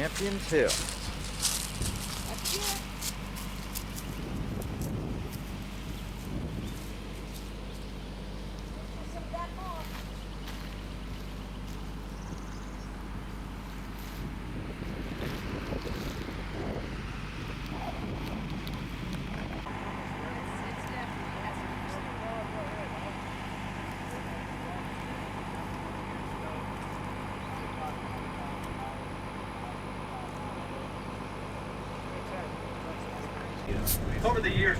Champions Hill. Over the years,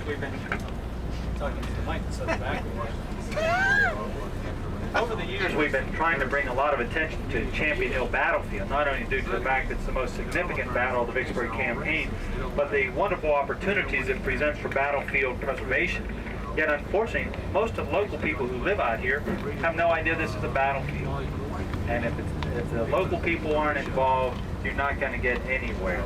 we've been trying to bring a lot of attention to Champion Hill battlefield, not only due to the fact that it's the most significant battle of the Vicksburg Campaign, but the wonderful opportunities it presents for battlefield preservation. Yet, unfortunately, most of the local people who live out here have no idea this is a battlefield. And if the local people aren't involved, you're not going to get anywhere.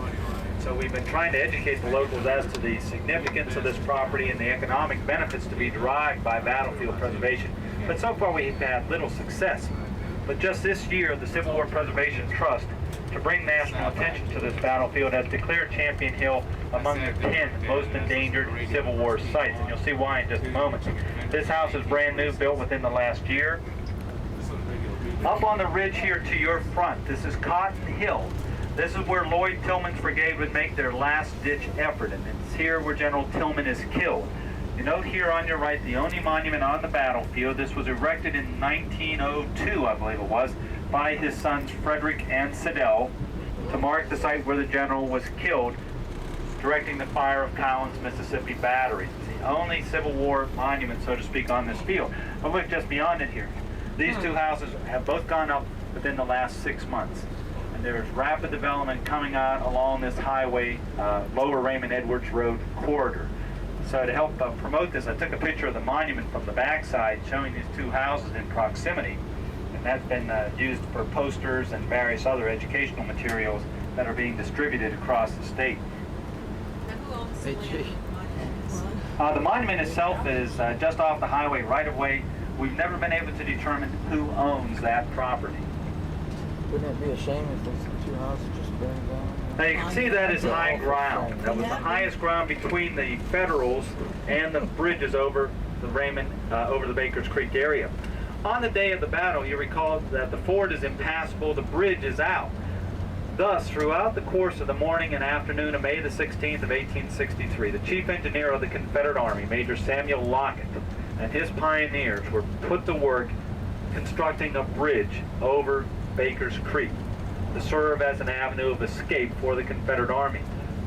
So we've been trying to educate the locals as to the significance of this property and the economic benefits to be derived by battlefield preservation. But so far we've had little success. But just this year, the Civil War Preservation Trust, to bring national attention to this battlefield, has declared Champion Hill among the 10 most endangered Civil War sites. And you'll see why in just a moment. This house is brand new, built within the last year. Up on the ridge here to your front, this is Cotton Hill. This is where Lloyd Tilman's brigade would make their last-ditch effort, and it's here where General Tilman is killed. You note here on your right the only monument on the battlefield. This was erected in 1902, I believe it was, by his sons Frederick and Siddell to mark the site where the general was killed, directing the fire of Cowan's Mississippi batteries. It's the only Civil War monument, so to speak, on this field. But look just beyond it here. These two houses have both gone up within the last 6 months. There's rapid development coming on along this highway, Lower Raymond Edwards Road corridor. So to help promote this, I took a picture of the monument from the backside showing these two houses in proximity. And that's been used for posters and various other educational materials that are being distributed across the state. Now who owns the land? The monument itself is just off the highway right of way. We've never been able to determine who owns that property. Wouldn't it be a shame if those two houses just burned down? Now you can see that is high ground. That was the highest ground between the Federals and the bridges over the Raymond, over the Bakers Creek area. On the day of the battle, you recall that the ford is impassable, the bridge is out. Thus, throughout the course of the morning and afternoon of May the 16th of 1863, the chief engineer of the Confederate Army, Major Samuel Lockett, and his pioneers were put to work constructing a bridge over Bakers Creek to serve as an avenue of escape for the Confederate Army.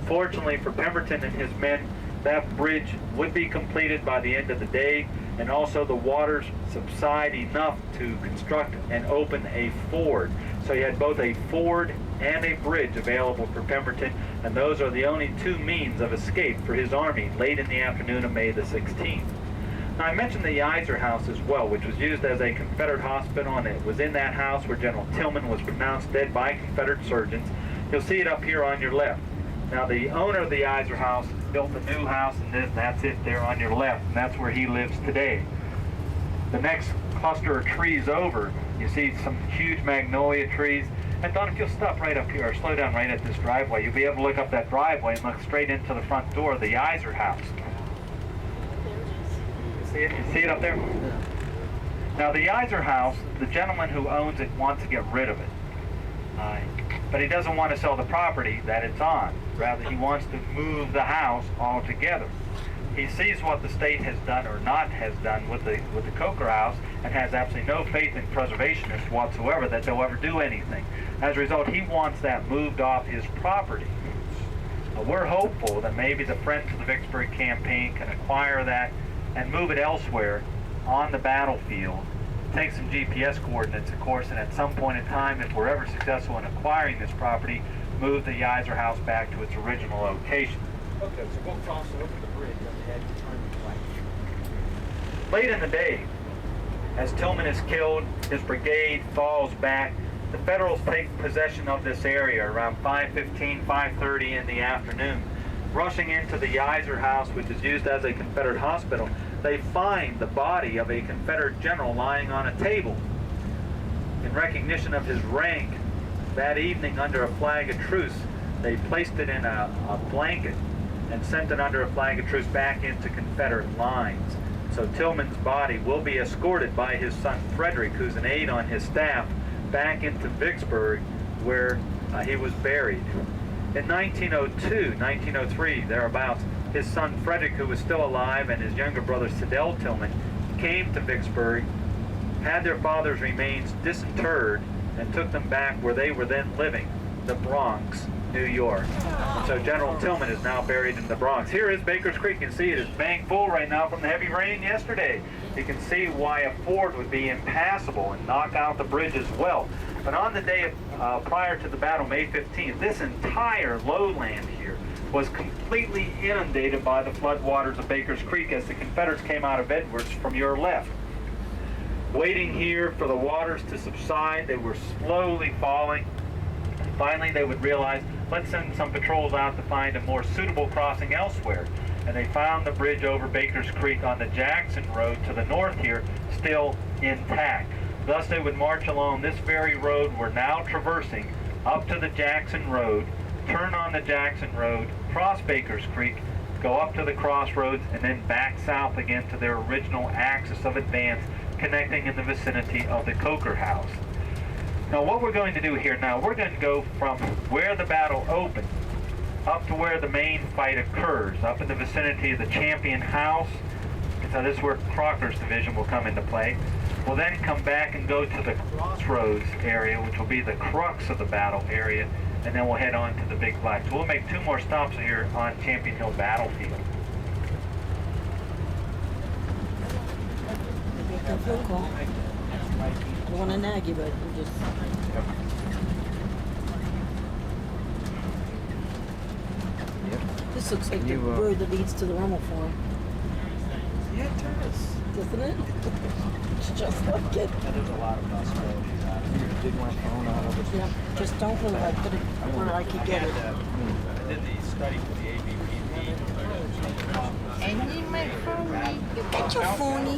Fortunately for Pemberton and his men, that bridge would be completed by the end of the day, and also the waters subside enough to construct and open a ford. So you had both a ford and a bridge available for Pemberton, and those are the only two means of escape for his army late in the afternoon of May the 16th. Now, I mentioned the Yiser house as well, which was used as a Confederate hospital, and it was in that house where General Tilman was pronounced dead by Confederate surgeons. You'll see it up here on your left. Now, the owner of the Yiser house built a new house, and that's it there on your left, and that's where he lives today. The next cluster of trees over, you see some huge magnolia trees. And Don, if you'll stop right up here, or slow down right at this driveway, you'll be able to look up that driveway and look straight into the front door of the Yiser house. You see it up there? Now the Yiser house, the gentleman who owns it wants to get rid of it. But he doesn't want to sell the property that it's on. Rather, he wants to move the house altogether. He sees what the state has done or not has done with the Coker house and has absolutely no faith in preservationists whatsoever that they'll ever do anything. As a result, he wants that moved off his property. We're hopeful that maybe the Friends of the Vicksburg Campaign can acquire that and move it elsewhere on the battlefield. Take some GPS coordinates, of course, and at some point in time, if we're ever successful in acquiring this property, move the Yiser house back to its original location. Okay, so go cross over the bridge and head to turn right. Late in the day, as Tilman is killed, his brigade falls back. The Federals take possession of this area around 5:15, 5:30 in the afternoon. Rushing into the Yiser house, which is used as a Confederate hospital, they find the body of a Confederate general lying on a table. In recognition of his rank, That evening, under a flag of truce, they placed it in a blanket and sent it under a flag of truce back into Confederate lines. So Tilman's body will be escorted by his son Frederick, who's an aide on his staff, back into Vicksburg, where he was buried. In 1902, 1903, thereabouts, his son Frederick, who was still alive, and his younger brother Sidell Tilman came to Vicksburg, had their father's remains disinterred, and took them back where they were then living, the Bronx, New York. So General Tilman is now buried in the Bronx. Here is Baker's Creek. You can see it is bank full right now from the heavy rain yesterday. You can see why a ford would be impassable and knock out the bridge as well. But on the day prior to the battle, May 15th, this entire lowland here was completely inundated by the floodwaters of Baker's Creek as the Confederates came out of Edwards from your left. Waiting here for the waters to subside, they were slowly falling. Finally, they would realize, let's send some patrols out to find a more suitable crossing elsewhere. And they found the bridge over Baker's Creek on the Jackson Road to the north here, still intact. Thus, they would march along this very road we're now traversing up to the Jackson Road, turn on the Jackson Road, cross Baker's Creek, go up to the Crossroads, and then back south again to their original axis of advance, connecting in the vicinity of the Coker House. Now what we're going to do here now, we're going to go from where the battle opened up to where the main fight occurs, up in the vicinity of the Champion House. So this is where Crocker's division will come into play. We'll then come back and go to the Crossroads area, which will be the crux of the battle area, and then we'll head on to the Big Black. So we'll make 2 more stops here on Champion Hill Battlefield. Phone call. I don't want to nag you, but I'm just... This looks like the road that leads to the Rummel Farm. Yeah, it does. Doesn't it? It's just like it. There's a lot of possibilities out here. You did my phone out of it. Yeah, just don't move. I put it where I could get it. I did the study for the ABPP. And he might phone me. You got your phony.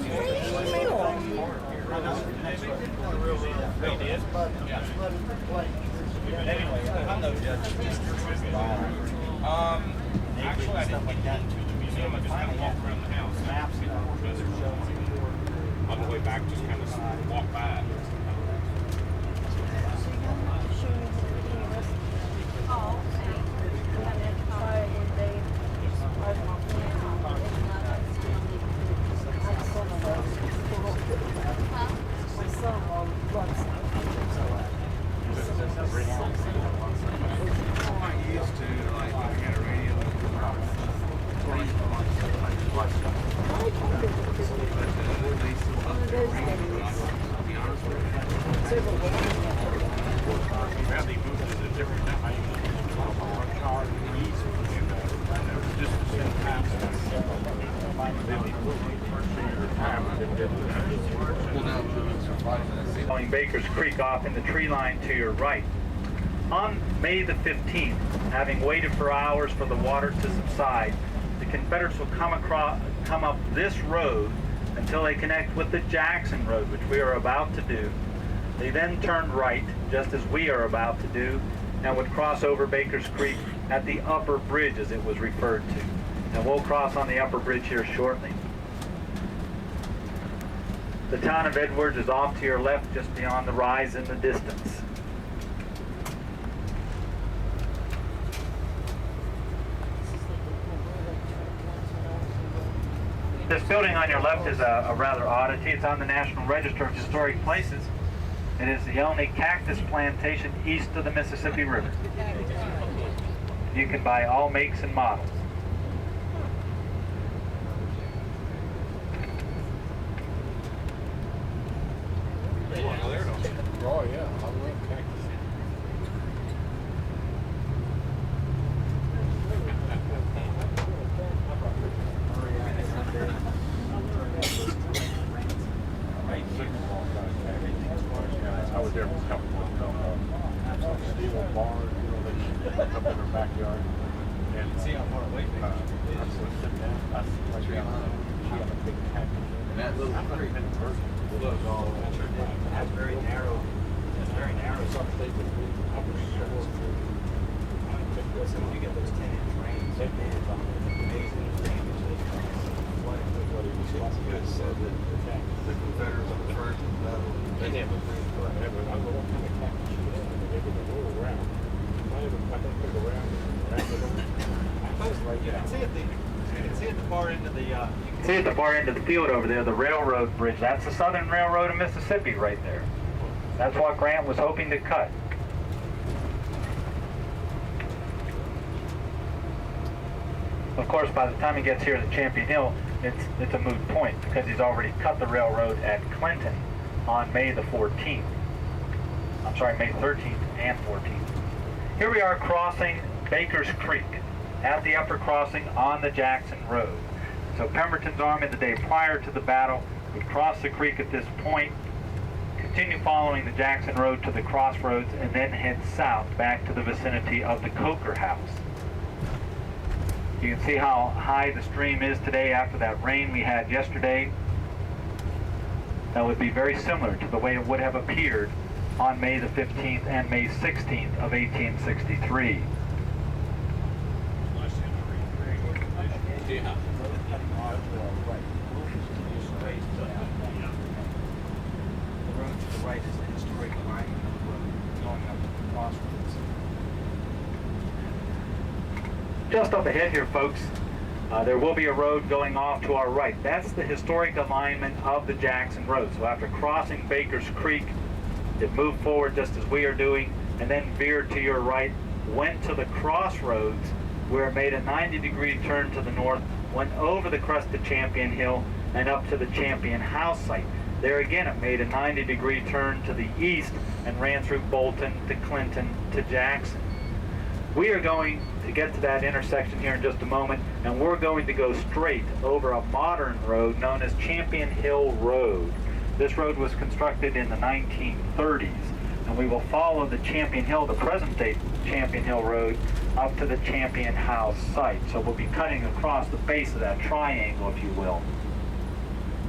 Anyway, I'm no judge. Actually, I didn't get into the museum. I just kind of walked around the house. Maps on the way back, just kind of walk by. Baker's Creek off in the tree line to your right. On May the 15th, having waited for hours for the water to subside, the Confederates will come up this road until they connect with the Jackson Road, which we are about to do. They then turn right, just as we are about to do, and would cross over Baker's Creek at the upper bridge, as it was referred to. And we'll cross on the upper bridge here shortly. The town of Edwards is off to your left, just beyond the rise in the distance. This building on your left is a rather oddity. It's on the National Register of Historic Places. It is the only cactus plantation east of the Mississippi River. You can buy all makes and models. Oh yeah, I love cactus. I was there for a couple of steel bars, you know, they up in their backyard. And see how far away they are. I was sitting down, I was like, she had a big cactus. And that little person was all, that's very narrow. It's very narrow. some states would be upper shore. So if you get those 10-inch rains, and then amazing damage that comes from flooding. Good said that the Confederates on the first battle, they didn't have a green flag. I don't know what kind of cactus you had, but they would roll around. I think they go around and wrap it on. You can see at the far end of the See at the far end of the field over there, the railroad bridge. That's the Southern Railroad of Mississippi right there. That's what Grant was hoping to cut. Of course, by the time he gets here to Champion Hill, it's a moot point because he's already cut the railroad at Clinton on May the 14th. I'm sorry, May 13th and 14th. Here we are crossing Baker's Creek at the upper crossing on the Jackson Road. So Pemberton's army the day prior to the battle would cross the creek at this point, continue following the Jackson Road to the Crossroads, and then head south back to the vicinity of the Coker House. You can see how high the stream is today after that rain we had yesterday. That would be very similar to the way it would have appeared on May the 15th and May 16th of 1863. Yeah. The road to the right is the historic line road going up the Crossroads. Just up ahead here, folks, there will be a road going off to our right. That's the historic alignment of the Jackson Road. So after crossing Baker's Creek, it moved forward just as we are doing, and then veered to your right, went to the Crossroads, where it made a 90-degree turn to the north, went over the crest of Champion Hill, and up to the Champion House site. There again, it made a 90-degree turn to the east and ran through Bolton to Clinton to Jackson. We are going to get to that intersection here in just a moment, and we're going to go straight over a modern road known as Champion Hill Road. This road was constructed in the 1930s, and we will follow the Champion Hill, the present-day Champion Hill Road, up to the Champion House site. So we'll be cutting across the base of that triangle, if you will.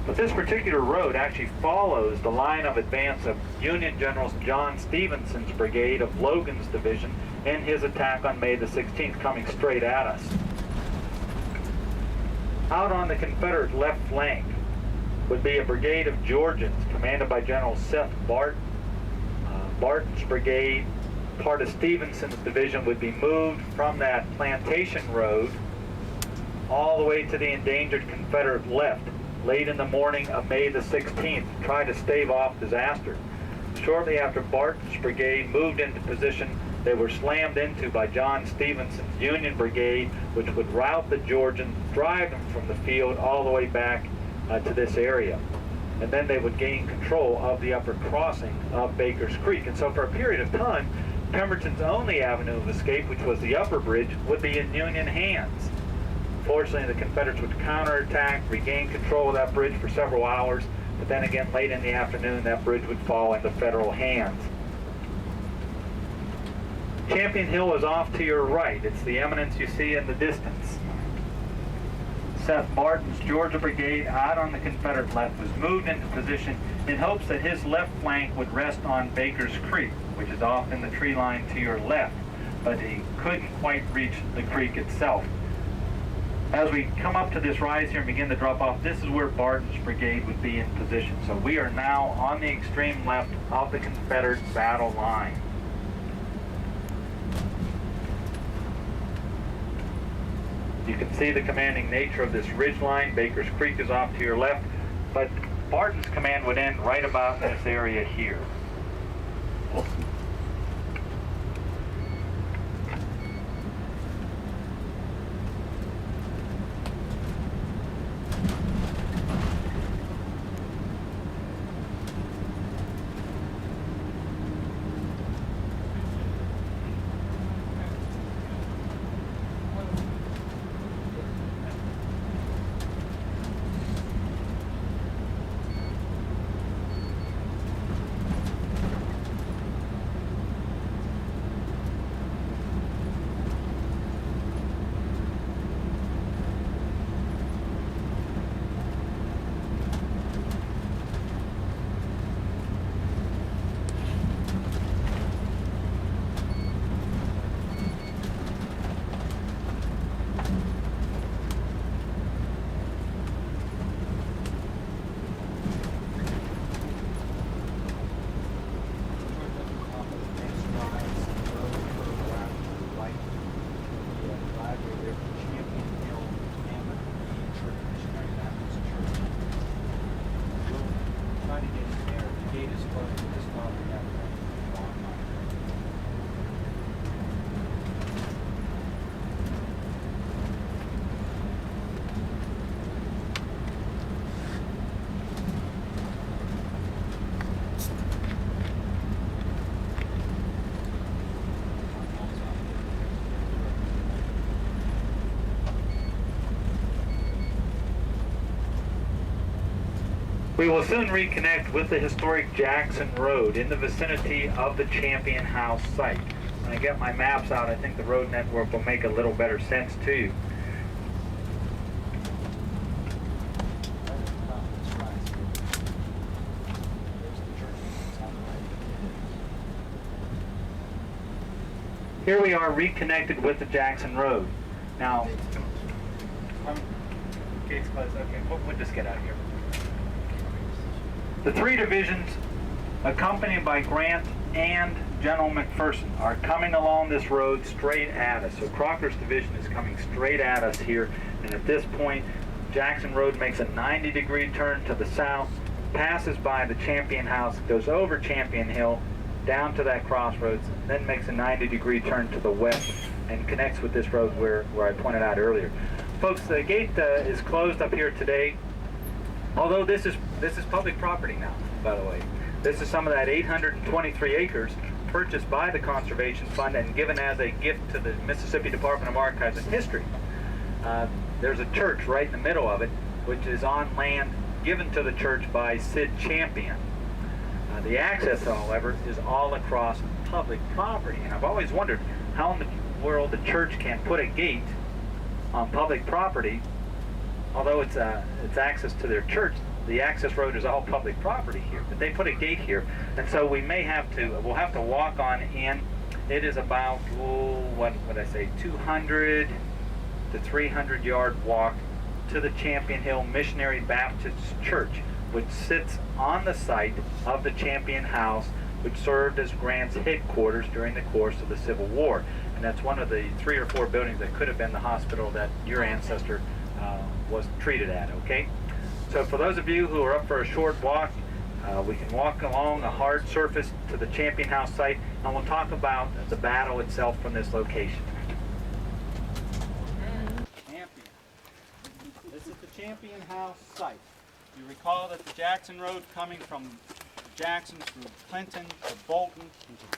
But this particular road actually follows the line of advance of Union General John Stevenson's brigade of Logan's division in his attack on May the 16th, coming straight at us. Out on the Confederate left flank would be a brigade of Georgians commanded by General Seth Barton. Barton's brigade, part of Stevenson's division, would be moved from that plantation road all the way to the endangered Confederate left late in the morning of May the 16th to try to stave off disaster. Shortly after Barton's brigade moved into position, they were slammed into by John Stevenson's Union Brigade, which would rout the Georgians, drive them from the field all the way back to this area. And then they would gain control of the upper crossing of Baker's Creek. And so for a period of time, Pemberton's only avenue of escape, which was the upper bridge, would be in Union hands. Fortunately, the Confederates would counterattack, regain control of that bridge for several hours, but then again, late in the afternoon, that bridge would fall into Federal hands. Champion Hill is off to your right. It's the eminence you see in the distance. Seth Barton's Georgia Brigade out on the Confederate left was moved into position in hopes that his left flank would rest on Baker's Creek, which is off in the tree line to your left, but he couldn't quite reach the creek itself. As we come up to this rise here and begin to drop off, this is where Barton's brigade would be in position. So we are now on the extreme left of the Confederate battle line. You can see the commanding nature of this ridge line. Baker's Creek is off to your left, but Barton's command would end right about in this area here. We will soon reconnect with the historic Jackson Road in the vicinity of the Champion House site. When I get my maps out, I think the road network will make a little better sense to you. Here we are reconnected with the Jackson Road. Now, gate's closed. Okay, we'll just get out of here. The three divisions, accompanied by Grant and General McPherson, are coming along this road straight at us. So Crocker's division is coming straight at us here, and at this point, Jackson Road makes a 90-degree turn to the south, passes by the Champion House, goes over Champion Hill, down to that crossroads, then makes a 90-degree turn to the west and connects with this road where I pointed out earlier. Folks, the gate is closed up here today. Although this is public property now, by the way. This is some of that 823 acres purchased by the Conservation Fund and given as a gift to the Mississippi Department of Archives and History. There's a church right in the middle of it, which is on land given to the church by Sid Champion. The access, however, is all across public property, and I've always wondered how in the world the church can put a gate on public property. Although it's access to their church, the access road is all public property here. But they put a gate here, and so we'll have to walk on in. It is about, what would I say, 200 to 300 yard walk to the Champion Hill Missionary Baptist Church, which sits on the site of the Champion House, which served as Grant's headquarters during the course of the Civil War. And that's one of the 3 or 4 buildings that could have been the hospital that your ancestor was treated at, okay? So for those of you who are up for a short walk, we can walk along a hard surface to the Champion House site, and we'll talk about the battle itself from this location. Champion. This is the Champion House site. You recall that the Jackson Road coming from Jackson through Clinton to Bolton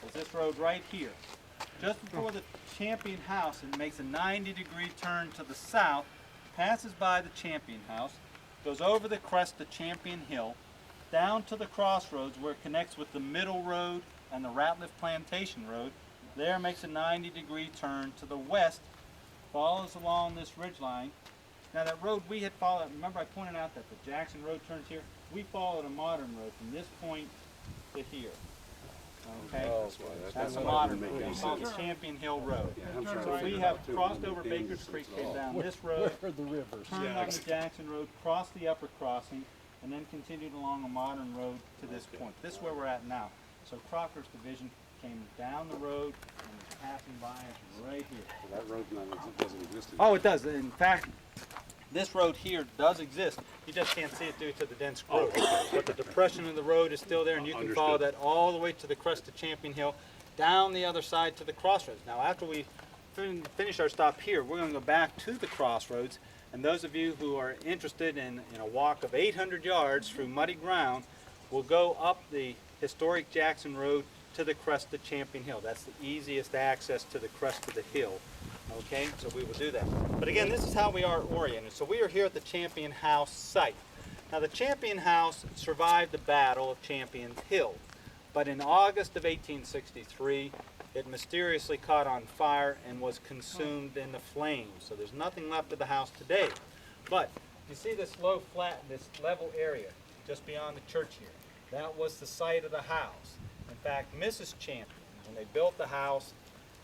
was this road right here. Just before the Champion House, it makes a 90-degree turn to the south, passes by the Champion House, goes over the crest of Champion Hill, down to the crossroads where it connects with the Middle Road and the Ratliff Plantation Road. There makes a 90-degree turn to the west, follows along this ridgeline. Now that road we had followed, remember I pointed out that the Jackson Road turns here? We followed a modern road from this point to here. Okay, that's a modern road. It's called the Champion Hill Road. So we have crossed over Baker's Creek, came down this road, turned on the Jackson Road, crossed the upper crossing, and then continued along a modern road to this point. This is where we're at now. So Crocker's division came down the road and is passing by us right here. That road doesn't exist anymore. Oh, it does. In fact, this road here does exist. You just can't see it due to the dense growth. But the depression of the road is still there, and you can follow that all the way to the crest of Champion Hill, down the other side to the crossroads. Now, after we finish our stop here, we're going to go back to the crossroads, and those of you who are interested in a walk of 800 yards through muddy ground will go up the historic Jackson Road to the crest of Champion Hill. That's the easiest access to the crest of the hill. Okay, so we will do that. But again, this is how we are oriented. So we are here at the Champion House site. Now the Champion House survived the Battle of Champion Hill, but in August of 1863, it mysteriously caught on fire and was consumed in the flames. So there's nothing left of the house today. But you see this low flat, this level area just beyond the church here. That was the site of the house. In fact, Mrs. Champion, when they built the house,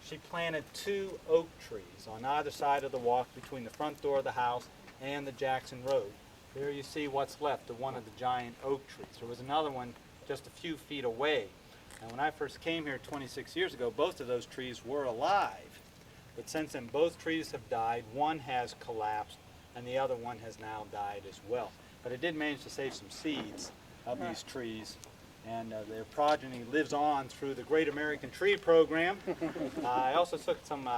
she planted 2 oak trees on either side of the walk between the front door of the house and the Jackson Road. There you see what's left of one of the giant oak trees. There was another one just a few feet away. And when I first came here 26 years ago, both of those trees were alive. But since then, both trees have died. One has collapsed, and the other one has now died as well. But I did manage to save some seeds of these trees and their progeny lives on through the Great American Tree Program. I also took some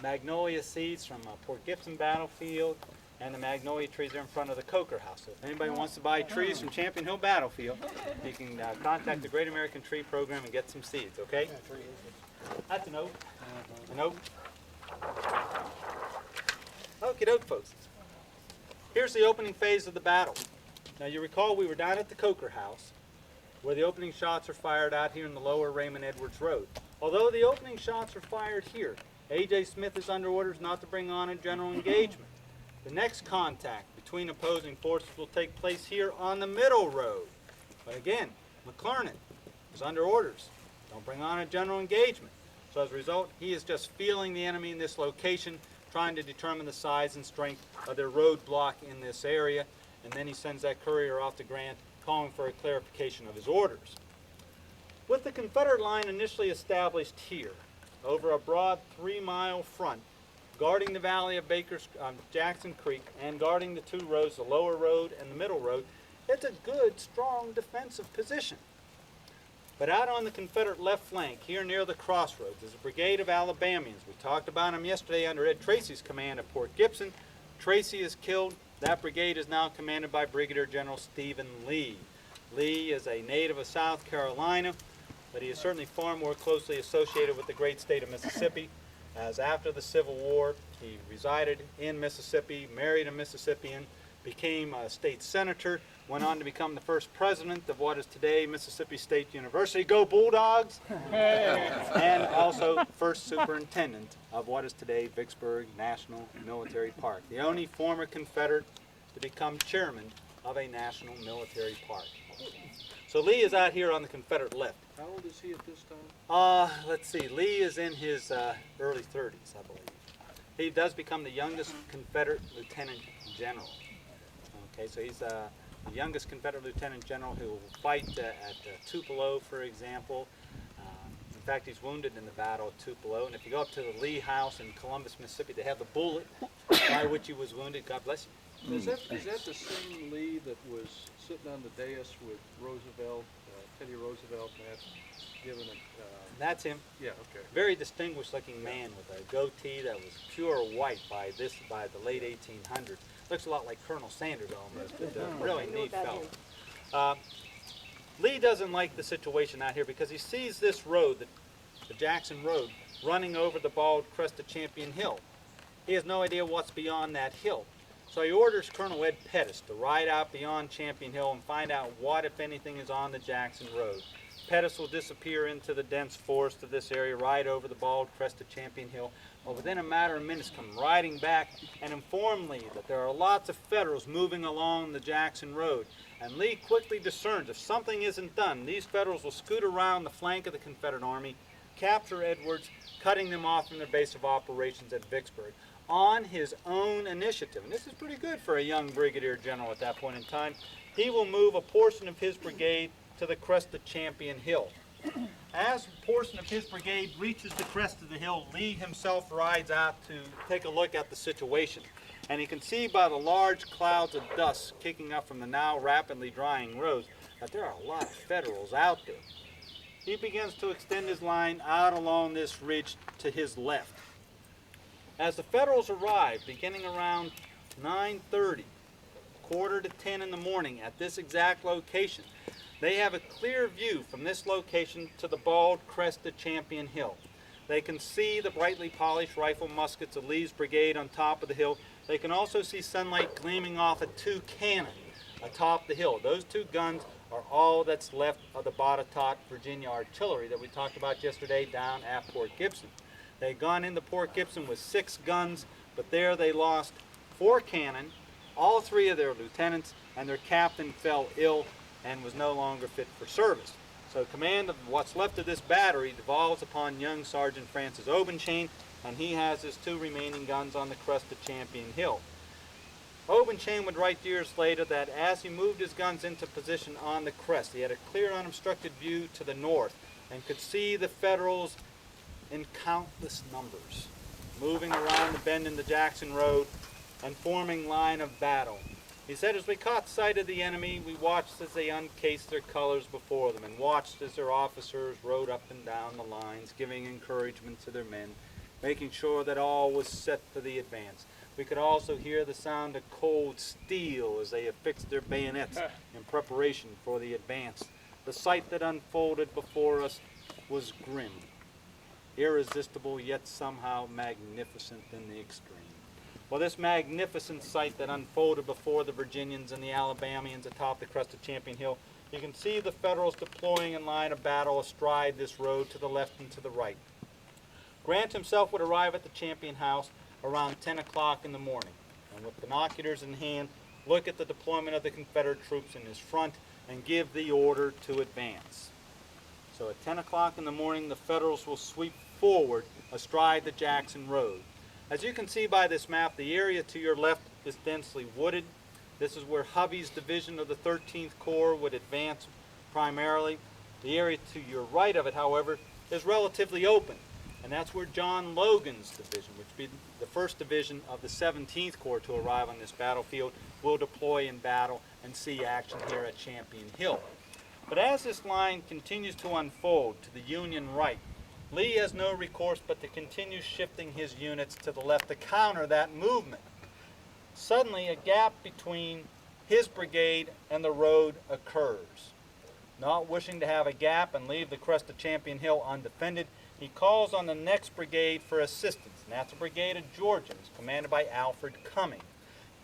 magnolia seeds from Port Gibson Battlefield, and the magnolia trees are in front of the Coker House. So if anybody wants to buy trees from Champion Hill Battlefield, you can contact the Great American Tree Program and get some seeds, okay? That's an oak. An oak. Okie doke, folks. Here's the opening phase of the battle. Now you recall we were down at the Coker House, where the opening shots are fired out here in the lower Raymond Edwards Road. Although the opening shots are fired here, A.J. Smith is under orders not to bring on a general engagement. The next contact between opposing forces will take place here on the middle road. But again, McClernand is under orders. Don't bring on a general engagement. So as a result, he is just feeling the enemy in this location, trying to determine the size and strength of their roadblock in this area, and then he sends that courier off to Grant, calling for a clarification of his orders. With the Confederate line initially established here, over a broad 3-mile front, guarding the valley of Jackson Creek and guarding the two roads, the lower road and the middle road, it's a good, strong defensive position. But out on the Confederate left flank, here near the Crossroads, is a brigade of Alabamians. We talked about them yesterday under Ed Tracy's command at Port Gibson. Tracy is killed. That brigade is now commanded by Brigadier General Stephen Lee. Lee is a native of South Carolina, but he is certainly far more closely associated with the great state of Mississippi, as after the Civil War, he resided in Mississippi, married a Mississippian, became a state senator, went on to become the first president of what is today Mississippi State University. Go Bulldogs! And also first superintendent of what is today Vicksburg National Military Park, the only former Confederate to become chairman of a national military park. So Lee is out here on the Confederate left. How old is he at this time? Let's see, Lee is in his early 30s, I believe. He does become the youngest Confederate lieutenant general. Okay, so he's the youngest Confederate lieutenant general who will fight at Tupelo, for example. In fact, he's wounded in the battle at Tupelo. And if you go up to the Lee House in Columbus, Mississippi, they have the bullet by which he was wounded. God bless you. Is that the same Lee that was sitting on the dais with Roosevelt, Teddy Roosevelt, and given it? That's him. Yeah, okay. Very distinguished looking man with a goatee that was pure white by the late 1800s. Looks a lot like Colonel Sanders almost, but really neat fellow. Lee doesn't like the situation out here because he sees this road, the Jackson Road, running over the bald crest of Champion Hill. He has no idea what's beyond that hill. So he orders Colonel Ed Pettus to ride out beyond Champion Hill and find out what, if anything, is on the Jackson Road. Pettus will disappear into the dense forest of this area, ride over the bald crest of Champion Hill, but within a matter of minutes come riding back and inform Lee that there are lots of Federals moving along the Jackson Road. And Lee quickly discerns if something isn't done, these Federals will scoot around the flank of the Confederate Army, capture Edwards, cutting them off from their base of operations at Vicksburg on his own initiative. And this is pretty good for a young brigadier general at that point in time. He will move a portion of his brigade to the crest of Champion Hill. As a portion of his brigade reaches the crest of the hill, Lee himself rides out to take a look at the situation. And he can see by the large clouds of dust kicking up from the now rapidly drying roads that there are a lot of Federals out there. He begins to extend his line out along this ridge to his left. As the Federals arrive, beginning around 9:30, quarter to 10 in the morning at this exact location, they have a clear view from this location to the bald crest of Champion Hill. They can see the brightly polished rifle muskets of Lee's brigade on top of the hill. They can also see sunlight gleaming off of two cannon atop the hill. Those two guns are all that's left of the Botetourt, Virginia artillery that we talked about yesterday down at Port Gibson. They'd gone into Port Gibson with 6 guns, but there they lost 4 cannon, all 3 of their lieutenants, and their captain fell ill and was no longer fit for service. So command of what's left of this battery devolves upon young Sergeant Francis Obenchain, and he has his 2 remaining guns on the crest of Champion Hill. Obenchain would write years later that as he moved his guns into position on the crest, he had a clear unobstructed view to the north and could see the Federals in countless numbers, moving around the bend in the Jackson Road and forming line of battle He said, as we caught sight of the enemy, we watched as they uncased their colors before them and watched as their officers rode up and down the lines, giving encouragement to their men, making sure that all was set for the advance. We could also hear the sound of cold steel as they affixed their bayonets in preparation for the advance. The sight that unfolded before us was grim, irresistible, yet somehow magnificent in the extreme. Well, this magnificent sight that unfolded before the Virginians and the Alabamians atop the crest of Champion Hill, you can see the Federals deploying in line of battle astride this road to the left and to the right. Grant himself would arrive at the Champion House around 10 o'clock in the morning, and with binoculars in hand, look at the deployment of the Confederate troops in his front and give the order to advance. So at 10 o'clock in the morning, the Federals will sweep forward astride the Jackson Road. As you can see by this map, the area to your left is densely wooded. This is where Hovey's division of the 13th Corps would advance primarily. The area to your right of it, however, is relatively open, and that's where John Logan's division, which would be the 1st Division of the 17th Corps to arrive on this battlefield, will deploy in battle and see action here at Champion Hill. But as this line continues to unfold to the Union right, Lee has no recourse but to continue shifting his units to the left to counter that movement. Suddenly, a gap between his brigade and the road occurs. Not wishing to have a gap and leave the crest of Champion Hill undefended, he calls on the next brigade for assistance, and that's a brigade of Georgians, commanded by Alfred Cumming.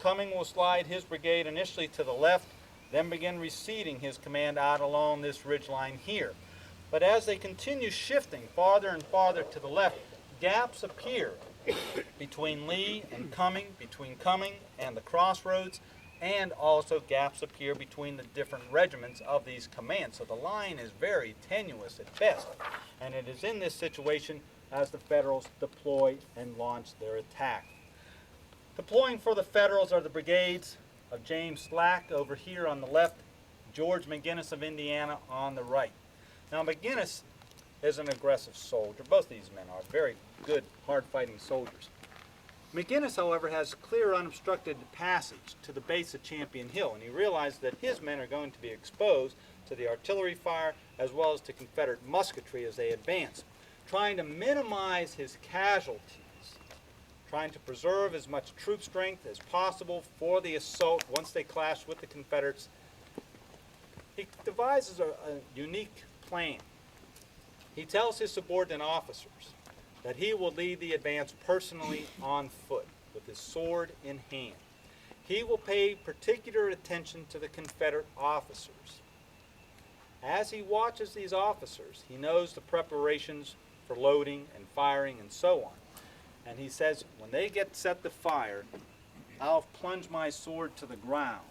Cumming will slide his brigade initially to the left, then begin receding his command out along this ridgeline here. But as they continue shifting farther and farther to the left, gaps appear between Lee and Cumming, between Cumming and the Crossroads, and also gaps appear between the different regiments of these commands. So the line is very tenuous at best. And it is in this situation as the Federals deploy and launch their attack. Deploying for the Federals are the brigades of James Slack over here on the left, George McGinnis of Indiana on the right. Now, McGinnis is an aggressive soldier. Both these men are very good, hard-fighting soldiers. McGinnis, however, has clear, unobstructed passage to the base of Champion Hill, and he realized that his men are going to be exposed to the artillery fire as well as to Confederate musketry as they advance, trying to minimize his casualties, trying to preserve as much troop strength as possible for the assault once they clash with the Confederates. He devises a unique plan. He tells his subordinate officers that he will lead the advance personally on foot with his sword in hand. He will pay particular attention to the Confederate officers. As he watches these officers, he knows the preparations for loading and firing and so on. And he says, when they get set to fire, I'll plunge my sword to the ground,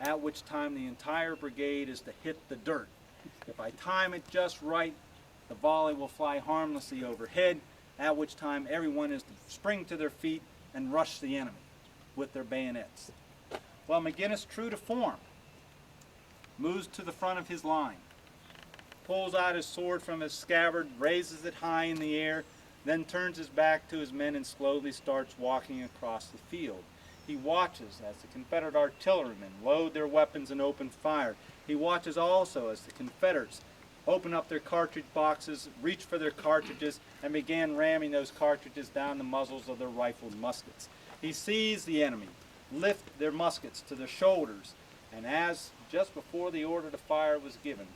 at which time the entire brigade is to hit the dirt. If I time it just right, the volley will fly harmlessly overhead, at which time everyone is to spring to their feet and rush the enemy with their bayonets. Well, McGinnis, true to form, moves to the front of his line, pulls out his sword from his scabbard, raises it high in the air, then turns his back to his men and slowly starts walking across the field. He watches as the Confederate artillerymen load their weapons and open fire. He watches also as the Confederates open up their cartridge boxes, reach for their cartridges, and began ramming those cartridges down the muzzles of their rifled muskets. He sees the enemy lift their muskets to their shoulders, and as just before the order to fire was given,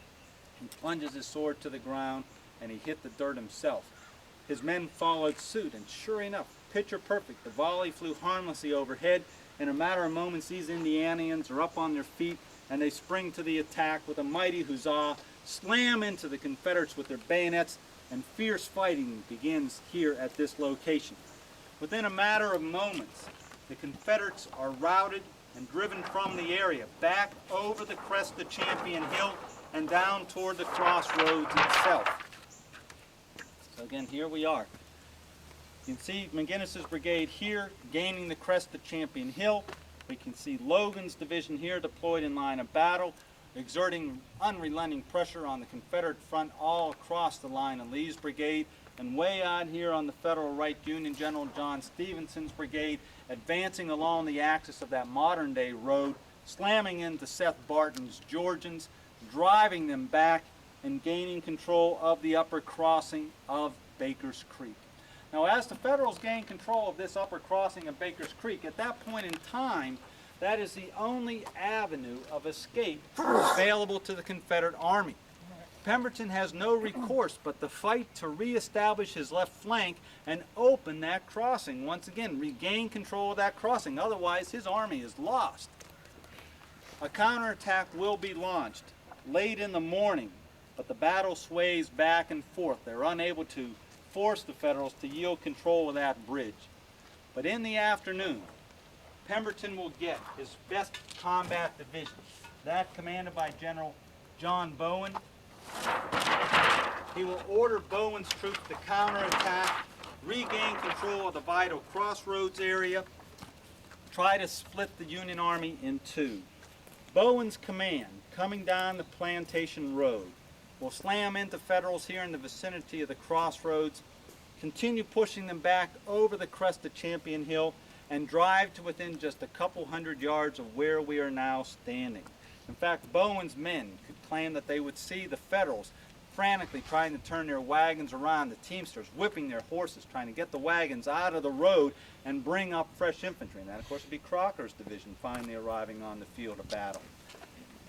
he plunges his sword to the ground and he hit the dirt himself. His men followed suit, and sure enough, picture perfect, the volley flew harmlessly overhead. In a matter of moments, these Indianians are up on their feet, and they spring to the attack with a mighty huzzah, slam into the Confederates with their bayonets, and fierce fighting begins here at this location. Within a matter of moments, the Confederates are routed and driven from the area, back over the crest of Champion Hill and down toward the Crossroads itself. So again, here we are. You can see McGinnis's brigade here gaining the crest of Champion Hill. We can see Logan's division here deployed in line of battle, exerting unrelenting pressure on the Confederate front all across the line of Lee's brigade. And way out here on the Federal right, Union General John Stevenson's brigade advancing along the axis of that modern-day road slamming into Seth Barton's Georgians, driving them back and gaining control of the upper crossing of Baker's Creek. Now, as the Federals gained control of this upper crossing of Baker's Creek, at that point in time, that is the only avenue of escape available to the Confederate Army. Pemberton has no recourse but the fight to reestablish his left flank and open that crossing. Once again, regain control of that crossing. Otherwise, his army is lost. A counterattack will be launched late in the morning, but the battle sways back and forth. They're unable to force the Federals to yield control of that bridge. But in the afternoon, Pemberton will get his best combat division, that commanded by General John Bowen. He will order Bowen's troops to counterattack, regain control of the vital Crossroads area, try to split the Union Army in two. Bowen's command, coming down the Plantation Road, will slam into Federals here in the vicinity of the Crossroads, continue pushing them back over the crest of Champion Hill, and drive to within just a couple hundred yards of where we are now standing. In fact, Bowen's men could claim that they would see the Federals frantically trying to turn their wagons around, the teamsters whipping their horses, trying to get the wagons out of the road and bring up fresh infantry. And that, of course, would be Crocker's division finally arriving on the field of battle.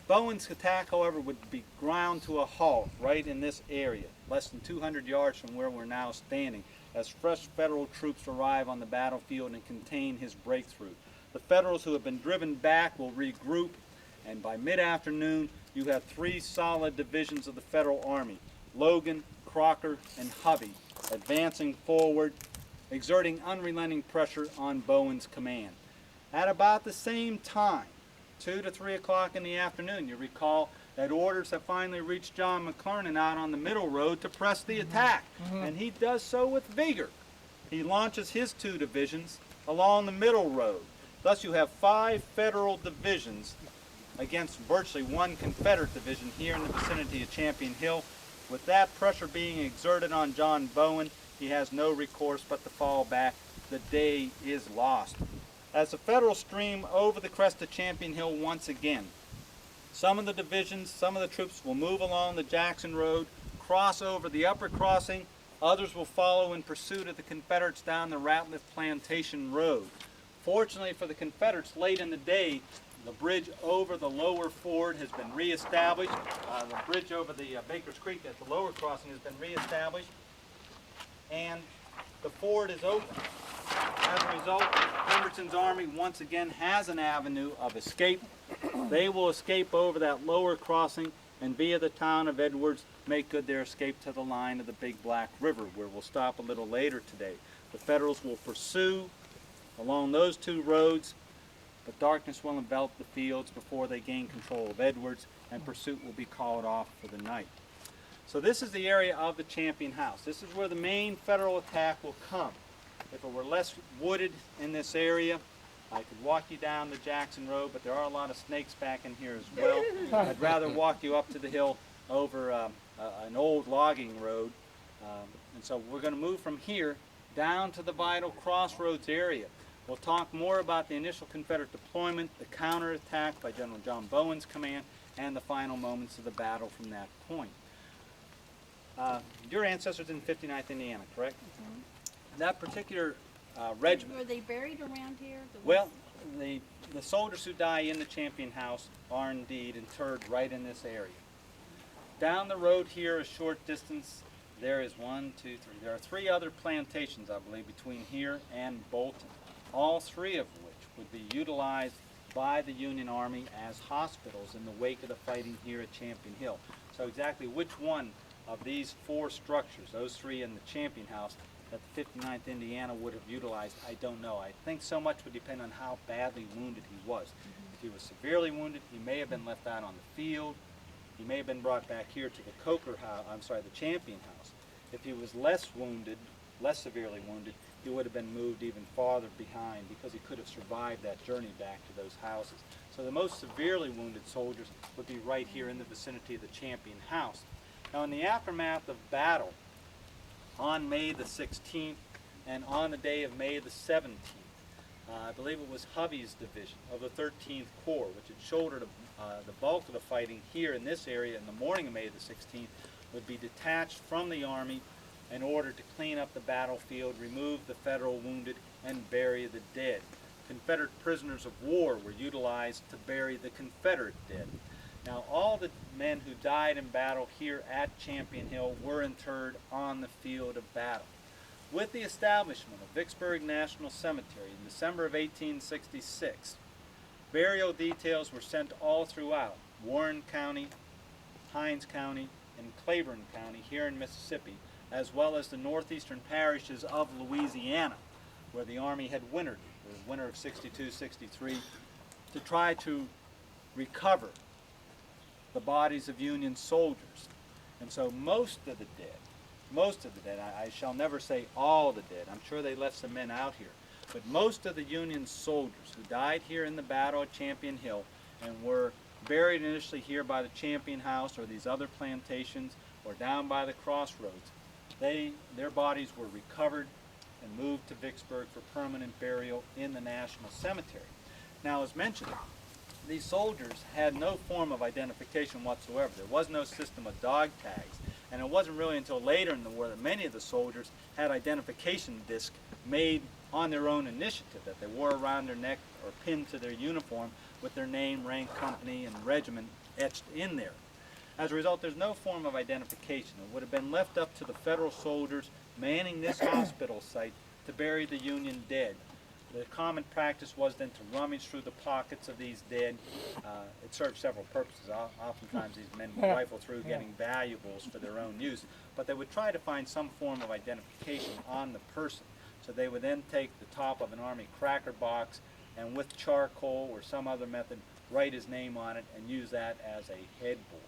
Bowen's attack, however, would be ground to a halt right in this area, less than 200 yards from where we're now standing, as fresh Federal troops arrive on the battlefield and contain his breakthrough. The Federals who have been driven back will regroup, and by mid-afternoon, you have three solid divisions of the Federal Army, Logan, Crocker, and Hovey, advancing forward, exerting unrelenting pressure on Bowen's command. At about the same time, 2 to 3 o'clock in the afternoon, you recall that orders have finally reached John McClernand out on the middle road to press the attack, and he does so with vigor. He launches his 2 divisions along the middle road. Thus you have 5 Federal divisions against virtually 1 Confederate division here in the vicinity of Champion Hill. With that pressure being exerted on John Bowen, he has no recourse but to fall back. The day is lost. As the Federals stream over the crest of Champion Hill once again, some of the divisions, some of the troops will move along the Jackson Road, cross over the upper crossing. Others will follow in pursuit of the Confederates down the Ratliff Plantation Road. Fortunately for the Confederates, late in the day, the bridge over the lower ford has been reestablished. The bridge over the Baker's Creek at the lower crossing has been reestablished, and the ford is open. As a result, Pemberton's army once again has an avenue of escape. They will escape over that lower crossing and via the town of Edwards make good their escape to the line of the Big Black River, where we'll stop a little later today. The Federals will pursue along those 2 roads, but darkness will envelop the fields before they gain control of Edwards, and pursuit will be called off for the night. So this is the area of the Champion House. This is where the main Federal attack will come. If it were less wooded in this area, I could walk you down the Jackson Road, but there are a lot of snakes back in here as well. I'd rather walk you up to the hill over an old logging road. And so we're going to move from here down to the vital Crossroads area. We'll talk more about the initial Confederate deployment, the counterattack by General John Bowen's command, and the final moments of the battle from that point. Your ancestors in 59th Indiana, correct? That particular regiment. Were they buried around here? Well, the soldiers who die in the Champion House are indeed interred right in this area. Down the road here, a short distance, there is 1, 2, 3. There are 3 other plantations, I believe, between here and Bolton, all 3 of which would be utilized by the Union Army as hospitals in the wake of the fighting here at Champion Hill. So exactly which one of these 4 structures, those 3 in the Champion House, that the 59th Indiana would have utilized, I don't know. I think so much would depend on how badly wounded he was. If he was severely wounded, he may have been left out on the field. He may have been brought back here to the the Champion House. If he was less wounded, less severely wounded, he would have been moved even farther behind because he could have survived that journey back to those houses. So the most severely wounded soldiers would be right here in the vicinity of the Champion House. Now in the aftermath of battle, on May the 16th and on the day of May the 17th, I believe it was Hovey's division of the 13th Corps, which had shouldered the bulk of the fighting here in this area in the morning of May the 16th, would be detached from the Army in order to clean up the battlefield, remove the Federal wounded, and bury the dead. Confederate prisoners of war were utilized to bury the Confederate dead. Now, all the men who died in battle here at Champion Hill were interred on the field of battle. With the establishment of Vicksburg National Cemetery in December of 1866, burial details were sent all throughout Warren County, Hinds County, and Claiborne County here in Mississippi, as well as the northeastern parishes of Louisiana, where the Army had wintered, the winter of 62-63, to try to recover the bodies of Union soldiers. And so most of the dead, I shall never say all the dead, I'm sure they left some men out here, but most of the Union soldiers who died here in the battle at Champion Hill and were buried initially here by the Champion House or these other plantations or down by the Crossroads, their bodies were recovered and moved to Vicksburg for permanent burial in the National Cemetery. Now, as mentioned, these soldiers had no form of identification whatsoever. There was no system of dog tags, and it wasn't really until later in the war that many of the soldiers had identification discs made on their own initiative that they wore around their neck or pinned to their uniform with their name, rank, company, and regiment etched in there. As a result, there's no form of identification. It would have been left up to the Federal soldiers manning this hospital site to bury the Union dead. The common practice was then to rummage through the pockets of these dead. It served several purposes. Oftentimes these men would rifle through getting valuables for their own use, but they would try to find some form of identification on the person. So they would then take the top of an Army cracker box and with charcoal or some other method write his name on it and use that as a headboard.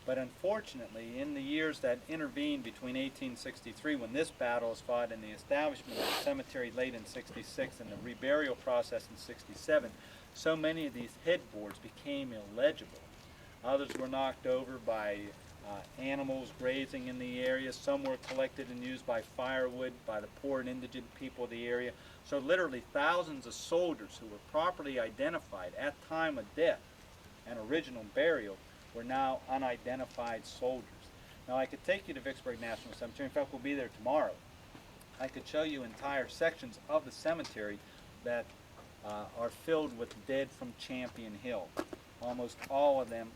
But unfortunately, in the years that intervened between 1863, when this battle was fought, and the establishment of the cemetery late in 66 and the reburial process in 67, so many of these headboards became illegible. Others were knocked over by animals grazing in the area. Some were collected and used by firewood by the poor and indigent people of the area. So literally thousands of soldiers who were properly identified at time of death and original burial were now unidentified soldiers. Now, I could take you to Vicksburg National Cemetery. In fact, we'll be there tomorrow. I could show you entire sections of the cemetery that are filled with dead from Champion Hill. Almost all of them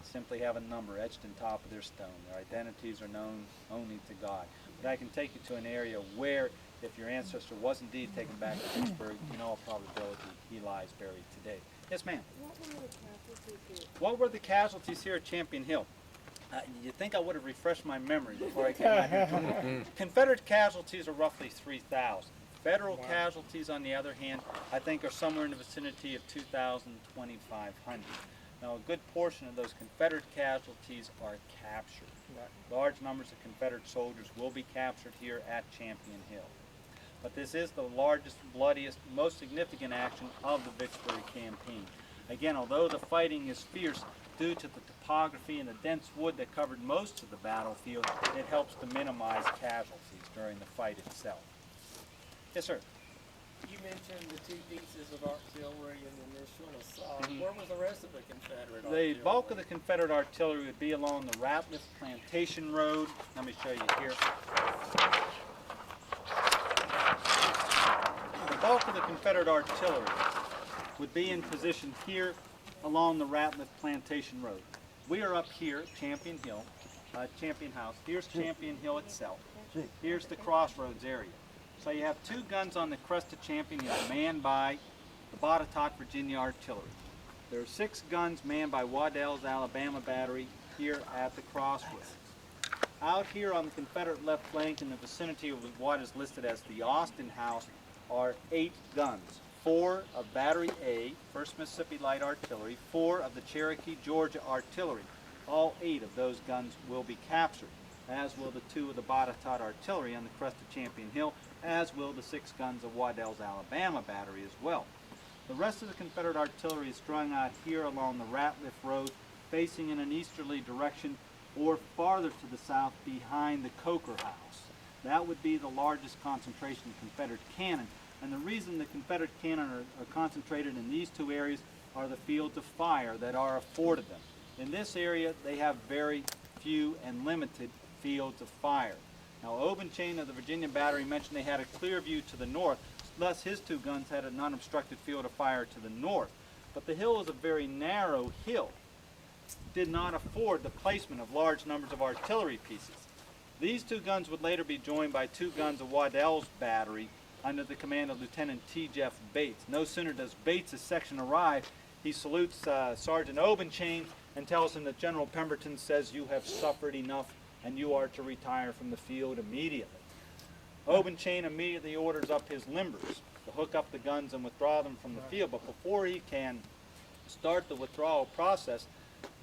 simply have a number etched in top of their stone. Their identities are known only to God. But I can take you to an area where, if your ancestor was indeed taken back to Vicksburg, in all probability, he lies buried today. Yes, ma'am? What were the casualties here at Champion Hill? You'd think I would have refreshed my memory before I came out here. Confederate casualties are roughly 3,000. Federal casualties, on the other hand, I think are somewhere in the vicinity of 2,000, 2,500. Now, a good portion of those Confederate casualties are captured. Large numbers of Confederate soldiers will be captured here at Champion Hill. But this is the largest, bloodiest, most significant action of the Vicksburg Campaign. Again, although the fighting is fierce, due to the topography and the dense wood that covered most of the battlefield, it helps to minimize casualties during the fight itself. Yes, sir? You mentioned the two pieces of artillery in the initial assault. Where was the rest of the Confederate artillery? The bulk of the Confederate artillery would be along the Ratliff Plantation Road. Let me show you here. The bulk of the Confederate artillery would be in position here along the Ratliff Plantation Road. We are up here at Champion Hill, Champion House. Here's Champion Hill itself. Here's the Crossroads area. So you have two guns on the crest of Champion Hill manned by the Botetourt, Virginia Artillery. There are 6 guns manned by Waddell's Alabama Battery here at the Crossroads. Out here on the Confederate left flank in the vicinity of what is listed as the Austin House are 8 guns. 4 of Battery A, 1st Mississippi Light Artillery, 4 of the Cherokee, Georgia Artillery. All 8 of those guns will be captured, as will the 2 of the Botetourt Artillery on the crest of Champion Hill, as will the 6 guns of Waddell's Alabama Battery as well. The rest of the Confederate artillery is strung out here along the Ratliff Road, facing in an easterly direction or farther to the south behind the Coker House. That would be the largest concentration of Confederate cannon, And the reason the Confederate cannon are concentrated in these two areas are the fields of fire that are afforded them. In this area, they have very few and limited fields of fire. Now, Obenchain of the Virginia Battery mentioned they had a clear view to the north, thus his two guns had a non-obstructed field of fire to the north. But the hill is a very narrow hill, did not afford the placement of large numbers of artillery pieces. These two guns would later be joined by two guns of Waddell's battery under the command of Lieutenant T. Jeff Bates. No sooner does Bates' section arrive, he salutes Sergeant Obenchain and tells him that General Pemberton says, "You have suffered enough and you are to retire from the field immediately." Obenchain immediately orders up his limbers to hook up the guns and withdraw them from the field, but before he can start the withdrawal process,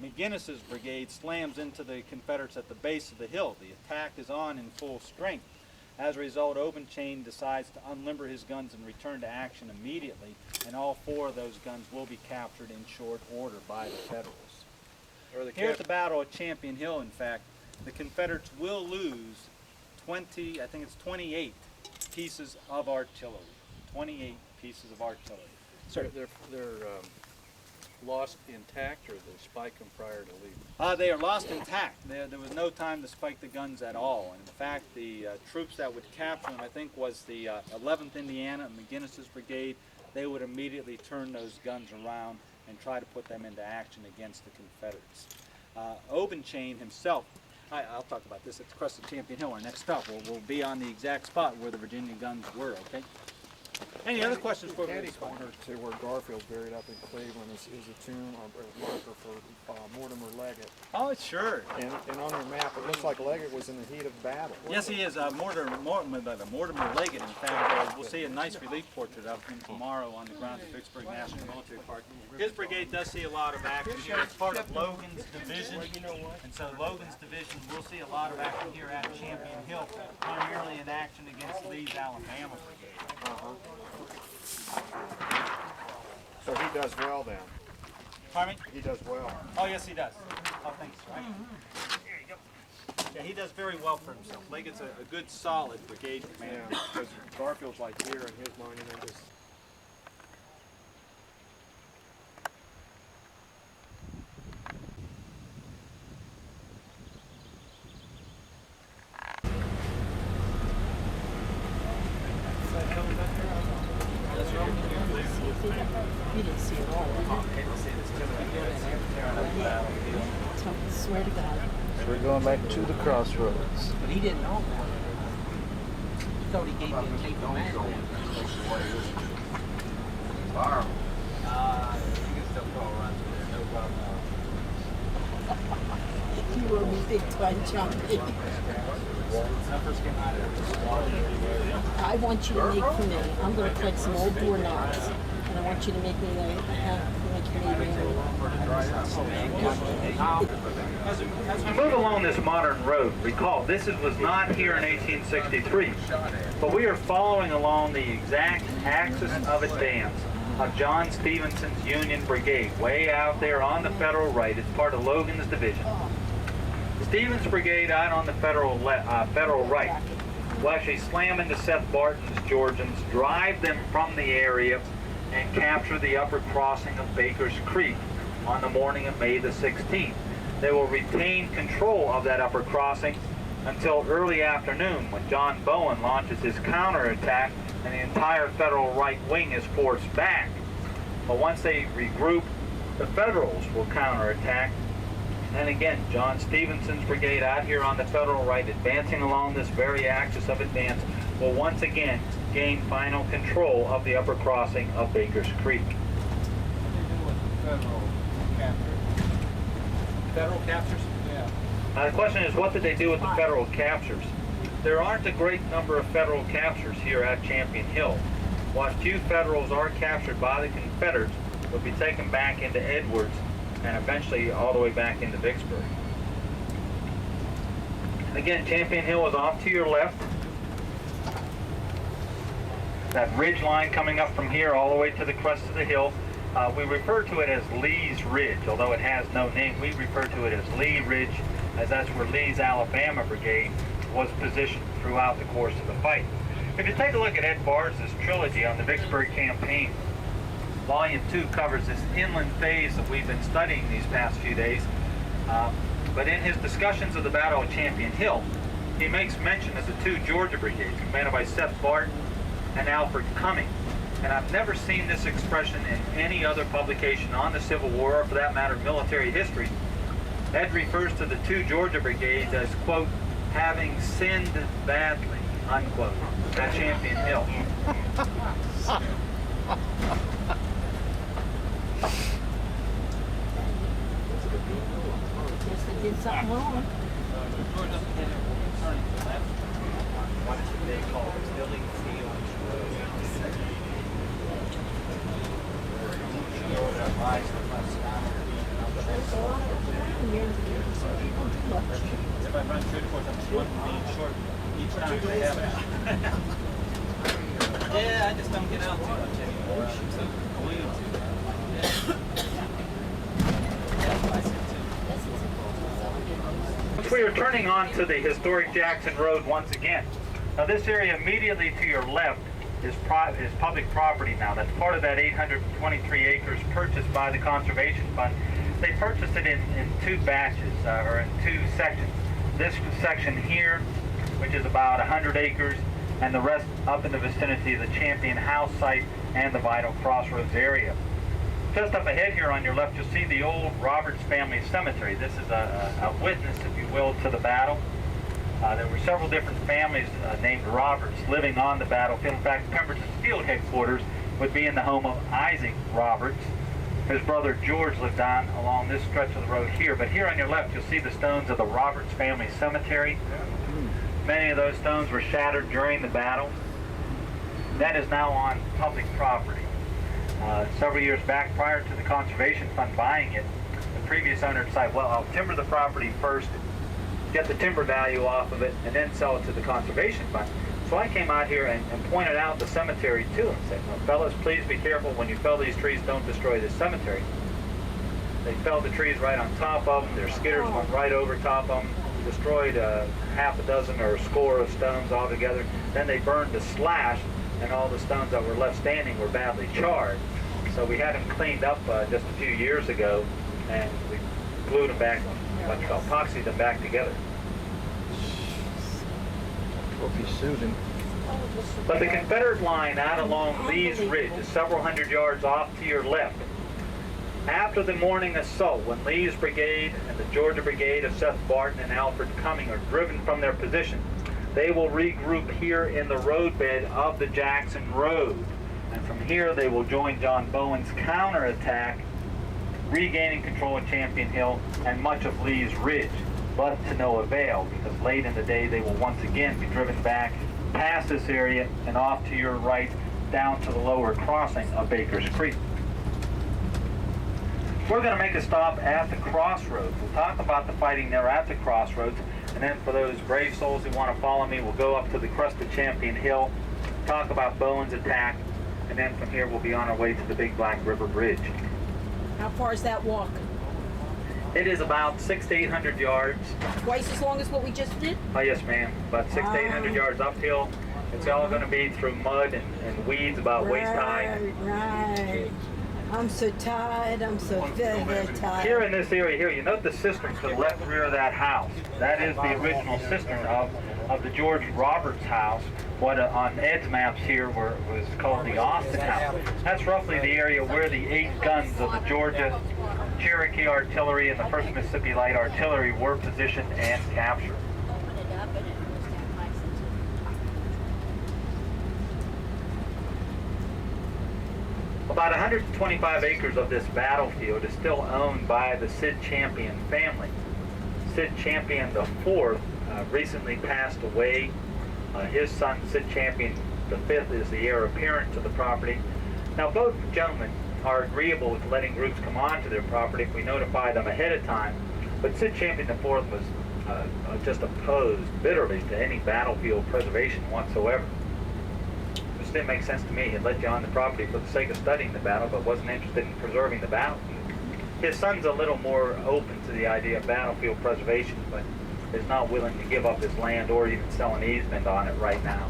McGinnis's brigade slams into the Confederates at the base of the hill. The attack is on in full strength. As a result, Obenchain decides to unlimber his guns and return to action immediately, and all four of those guns will be captured in short order by the Federals. Here at the Battle of Champion Hill, in fact, the Confederates will lose 28 pieces of artillery. 28 pieces of artillery. They're lost intact, or they spike them prior to leaving? They are lost intact. There was no time to spike the guns at all. And in fact, the troops that would capture them, I think, was the 11th Indiana and McGinnis's brigade. They would immediately turn those guns around and try to put them into action against the Confederates. Obenchain himself, I'll talk about this at the crest of Champion Hill. Our next stop will be on the exact spot where the Virginia guns were, okay? Any other questions for me? Corner to where Garfield's buried up in Cleveland is a tomb or a marker for Mortimer Leggett. Oh, sure. And on your map, it looks like Leggett was in the heat of battle. Yes, he is. Mortimer Leggett, in fact, we'll see a nice relief portrait of him tomorrow on the grounds of Vicksburg National Military Park. His brigade does see a lot of action here. It's part of Logan's division, and so Logan's division will see a lot of action here at Champion Hill, primarily in action against Lee's Alabama brigade. So he does well then. Pardon me? He does well. Oh, yes, he does. Oh, thanks. Right. There you go. Yeah, he does very well for himself. Leggett's a good, solid brigade commander. Yeah, because Garfield's like here in his mind, and then just. You didn't see it all. I swear to God. So we're going back to the Crossroads. But he didn't know that. He thought he gave me a tape of man. You can still call around there, no problem. You were me big time jumping. I want you to make for me. I'm going to collect some old doorknobs, and I want you to make me like As we move along this modern road, recall this was not here in 1863, but we are following along the exact axis of advance of John Stevenson's Union Brigade, way out there on the Federal right. It's part of Logan's division. Stevens Brigade out on the Federal right will actually slam into Seth Barton's Georgians, drive them from the area, and capture the upper crossing of Baker's Creek on the morning of May the 16th. They will retain control of that upper crossing until early afternoon, when John Bowen launches his counterattack and the entire Federal right wing is forced back. But once they regroup, the Federals will counterattack. And again, John Stevenson's brigade out here on the Federal right, advancing along this very axis of advance, will once again gain final control of the upper crossing of Baker's Creek. Federal captures? Yeah. Now the question is, what did they do with the Federal captures? There aren't a great number of Federal captures here at Champion Hill. While few Federals are captured by the Confederates, will be taken back into Edwards and eventually all the way back into Vicksburg. Again, Champion Hill is off to your left. That ridge line coming up from here all the way to the crest of the hill. We refer to it as Lee's Ridge, although it has no name. We refer to it as Lee Ridge, as that's where Lee's Alabama Brigade was positioned throughout the course of the fight. If you take a look at Ed Barr's trilogy on the Vicksburg Campaign, Volume 2 covers this inland phase that we've been studying these past few days. But in his discussions of the Battle of Champion Hill, he makes mention of the two Georgia brigades, commanded by Seth Barton and Alfred Cumming. And I've never seen this expression in any other publication on the Civil War, or for that matter, military history. Ed refers to the two Georgia brigades as, quote, having sinned badly, unquote, at Champion Hill. Guess they did something wrong. What is it they call it? Building fields. If I run through the course, I'm just one being short each time they have it. Yeah, I just don't get out too much anymore. I'm so glued to it. We are turning on to the historic Jackson Road once again. Now this area immediately to your left is public property now. That's part of that 823 acres purchased by the Conservation Fund. They purchased it in two batches, or in two sections. This section here, which is about 100 acres, and the rest up in the vicinity of the Champion House site and the vital Crossroads area. Just up ahead here on your left, you'll see the old Roberts family cemetery. This is a witness, if you will, to the battle. There were several different families named Roberts living on the battlefield. In fact, Pemberton's field headquarters would be in the home of Isaac Roberts. His brother George lived on along this stretch of the road here. But here on your left, you'll see the stones of the Roberts family cemetery. Many of those stones were shattered during the battle. That is now on public property. Several years back, prior to the Conservation Fund buying it, the previous owner decided, well, I'll timber the property first, get the timber value off of it, and then sell it to the Conservation Fund. So I came out here and pointed out the cemetery to them, said, well, fellas, please be careful when you fell these trees, don't destroy this cemetery. They felled the trees right on top of them, their skidders went right over top of them, destroyed half a dozen or a score of stones altogether. Then they burned the slash, and all the stones that were left standing were badly charred. So we had them cleaned up just a few years ago, and we glued them back, what you call epoxied them back together. Hope he sued him. But the Confederate line out along Lee's Ridge is several hundred yards off to your left. After the morning assault, when Lee's brigade and the Georgia brigade of Seth Barton and Alfred Cumming are driven from their position, they will regroup here in the roadbed of the Jackson Road. And from here they will join John Bowen's counterattack, regaining control of Champion Hill and much of Lee's Ridge, but to no avail, because late in the day they will once again be driven back past this area and off to your right down to the lower crossing of Baker's Creek. We're going to make a stop at the Crossroads. We'll talk about the fighting there at the Crossroads, and then for those brave souls who want to follow me, we'll go up to the crest of Champion Hill, talk about Bowen's attack, and then from here we'll be on our way to the Big Black River Bridge. How far is that walk? It is about 600 to 800 yards. Twice as long as what we just did? Oh yes, ma'am. About 600 to 800 yards uphill. It's all going to be through mud and weeds about waist high. Right. I'm so tired. I'm so very, very tired. Here in this area here, you note the cistern to the left rear of that house. That is the original cistern of the George Roberts house. What on Ed's maps here was called the Austin House. That's roughly the area where the 8 guns of the Georgia Cherokee Artillery and the 1st Mississippi Light Artillery were positioned and captured. About 125 acres of this battlefield is still owned by the Sid Champion family. Sid Champion IV recently passed away. His son, Sid Champion V, is the heir apparent to the property. Now, both gentlemen are agreeable with letting groups come onto their property if we notify them ahead of time, but Sid Champion IV was just opposed bitterly to any battlefield preservation whatsoever. Which didn't make sense to me. He'd let you on the property for the sake of studying the battle, but wasn't interested in preserving the battlefield. His son's a little more open to the idea of battlefield preservation, but is not willing to give up his land or even sell an easement on it right now.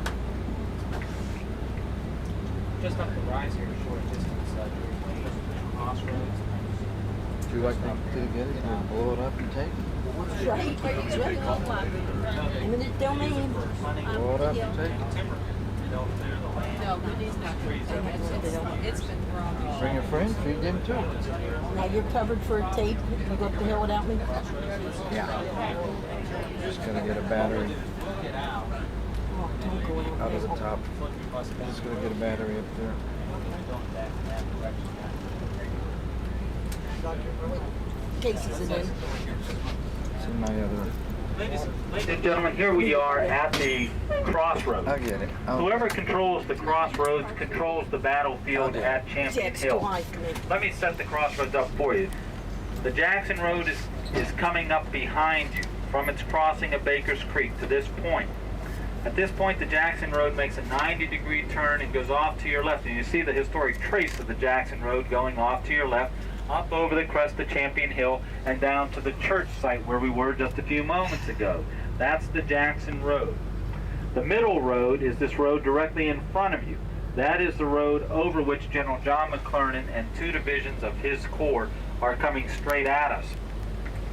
just up the rise here, a short distance, Crossroads. Do you like to get it and blow it up and take it? Right, that's right. Eminent domain. Blow it up and take it. No, it is not. It's been thrown. Bring a friend, feed them too. Now you're covered for a tape. You go up the hill without me? Yeah. Just gonna get a battery Oh, don't go out of the top. Just gonna get a battery up there. Cases it in. It's in my other. Ladies and gentlemen, here we are at the Crossroads. I'll get it. Whoever controls the Crossroads controls the battlefield at Champion Jack's Hill. too high for me. Let me set the Crossroads up for you. The Jackson Road is coming up behind you from its crossing of Baker's Creek to this point. At this point, the Jackson Road makes a 90-degree turn and goes off to your left. And you see the historic trace of the Jackson Road going off to your left, up over the crest of Champion Hill, and down to the church site where we were just a few moments ago. That's the Jackson Road. The middle road is this road directly in front of you. That is the road over which General John McClernand and 2 divisions of his corps are coming straight at us.